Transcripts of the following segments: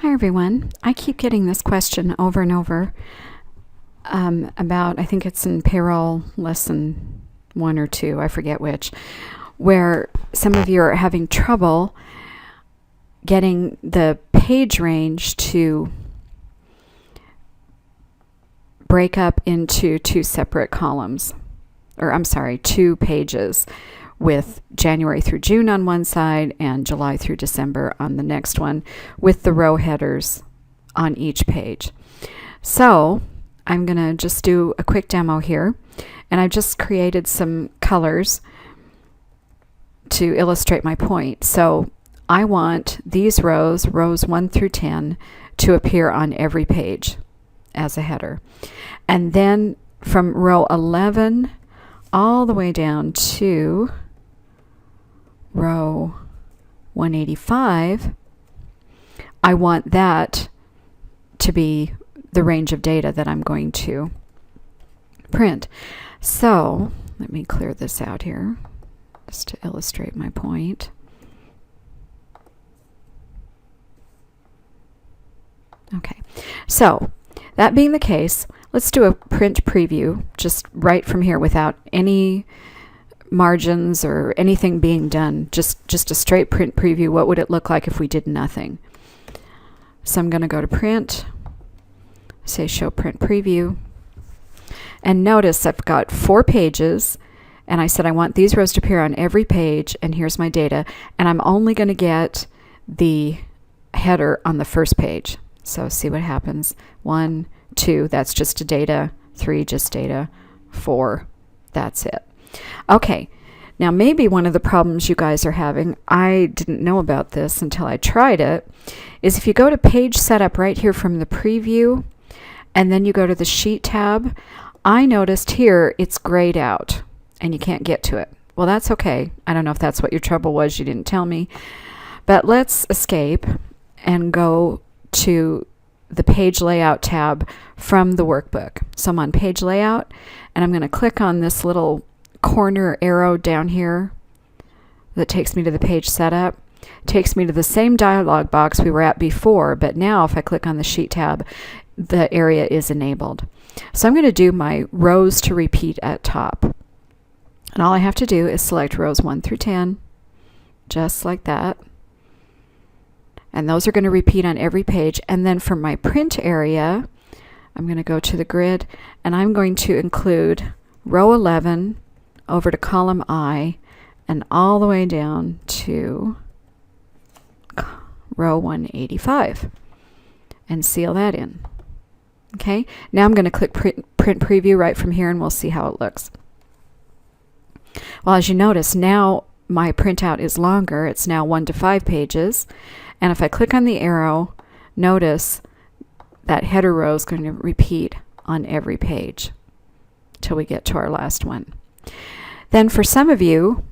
Hi everyone. I keep getting this question over and over about, I think it's in Payroll lesson 1 or 2, I forget which, where some of you are having trouble getting the page range to break up into two separate columns, or I'm sorry, 2 pages, with January through June on one side and July through December on the next one, with the row headers on each page. So I'm going to just do a quick demo here, and I've just created some colors to illustrate my point. So I want these rows 1 through 10, to appear on every page as a header. And then from row 11 all the way down to row 185, I want that to be the range of data that I'm going to print. So let me clear this out here just to illustrate my point. Okay, so that being the case, let's do a print preview just right from here without any margins or anything being done, just a straight print preview. What would it look like if we did nothing? So I'm going to go to print, say show print preview, and notice I've got 4 pages, and I said I want these rows to appear on every page, and here's my data, and I'm only going to get the header on the first page. So see what happens. 1, 2, that's just a data. 3, just data. 4, that's it. Okay, now maybe one of the problems you guys are having, I didn't know about this until I tried it, is if you go to page setup right here from the preview, and then you go to the sheet tab, I noticed here it's grayed out and you can't get to it. Well, that's okay. I don't know if that's what your trouble was. You didn't tell me. But let's escape and go to the page layout tab from the workbook. So I'm on page layout, and I'm going to click on this little corner arrow down here that takes me to the page setup. Takes me to the same dialog box we were at before, but now if I click on the sheet tab, the area is enabled. So I'm going to do my rows to repeat at top. And all I have to do is select rows 1 through 10, just like that. And those are going to repeat on every page. And then for my print area, I'm going to go to the grid, and I'm going to include row 11 over to column I, and all the way down to row 185, and seal that in. Okay, now I'm going to click print preview right from here, and we'll see how it looks. Well, as you notice, now my printout is longer. It's now 1 to 5 pages. And if I click on the arrow, notice that header row is going to repeat on every page till we get to our last one. Then for some of you,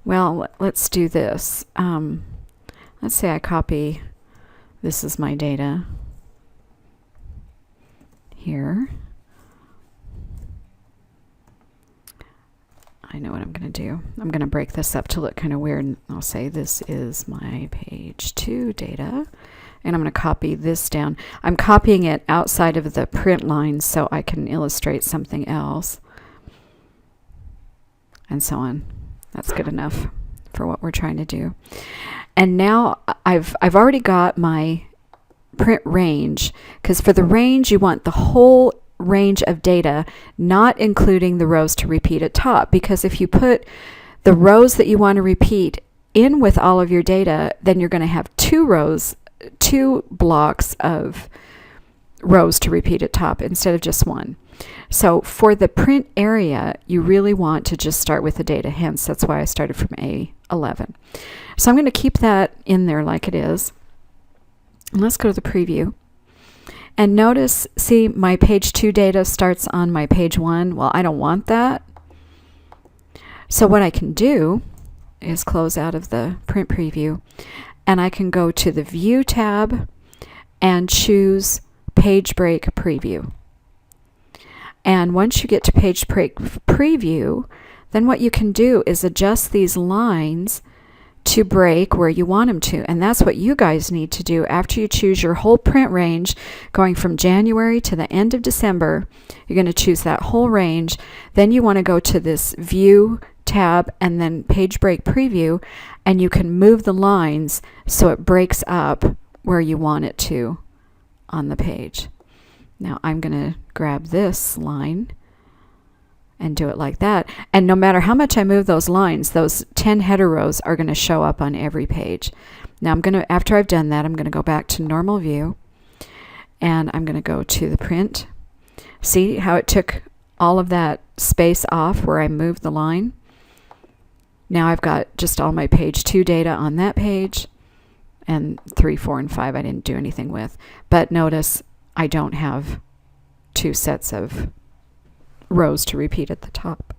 well, let's do this. Let's say I copy, this is my data here. I know what I'm going to do. I'm going to break this up to look kind of weird. And I'll say this is my page 2 data. And I'm going to copy this down. I'm copying it outside of the print line so I can illustrate something else. And so on. That's good enough for what we're trying to do. And now I've already got my print range, because for the range you want the whole range of data, not including the rows to repeat at top, because if you put the rows that you want to repeat in with all of your data, then you're going to have 2 blocks of rows to repeat at top instead of just 1. So for the print area, you really want to just start with the data, hence that's why I started from A11. So I'm going to keep that in there like it is. And let's go to the preview. And notice, see, my page 2 data starts on my page 1. Well, I don't want that. So what I can do is close out of the print preview, and I can go to the View tab and choose Page Break Preview. And once you get to Page Break Preview, then what you can do is adjust these lines to break where you want them to. And that's what you guys need to do after you choose your whole print range, going from January to the end of December. You're going to choose that whole range. Then you want to go to this View tab and then Page Break Preview, and you can move the lines so it breaks up where you want it to on the page. Now I'm going to grab this line and do it like that. And no matter how much I move those lines, those 10 header rows are going to show up on every page. Now after I've done that, I'm going to go back to normal view, and I'm going to go to the print. See how it took all of that space off where I moved the line? Now I've got just all my page 2 data on that page, and 3, 4, and 5 I didn't do anything with. But notice I don't have 2 sets of rows to repeat at the top.